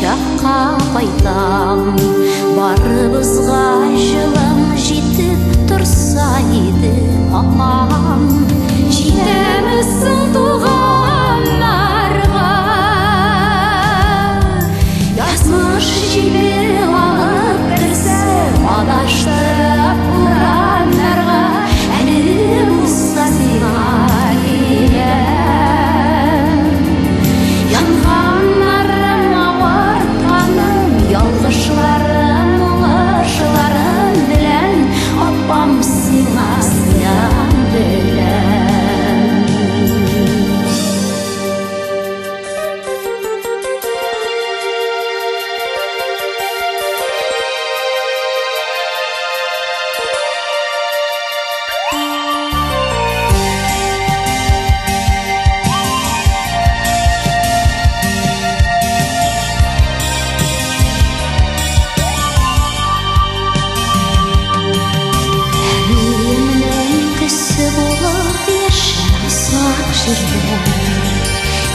жаққа байтам, барыбызға жылым жетіп тұрса еді апам. Жетемізсің туғанларға, язмыш желі алып кірсе адаштырып ұрандарға, әлі болса сиға келем. Янғанларым, ауыртқаным, ялғышларым, мұңышыларым білән, апам сиңа сиян білән.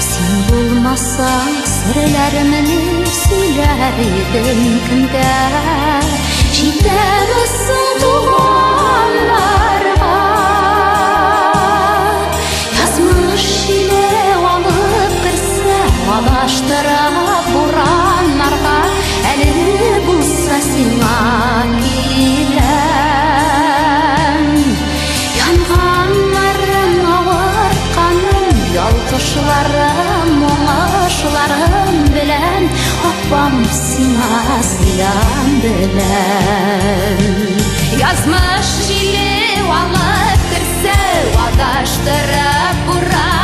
Сен болмасаң сірлерімні сөйлер едім кімге? Жетемізсің туғанларға, язмыш желі алып кірсе адаштырып ұрандарға, әлі болса сиңа келем. Янғанларым, ауыртқаным, ялғышларым, мұңышыларым білән, апам сиңа сиян білән. Язмыш желі алып кірсе адаштырып ұрандарға,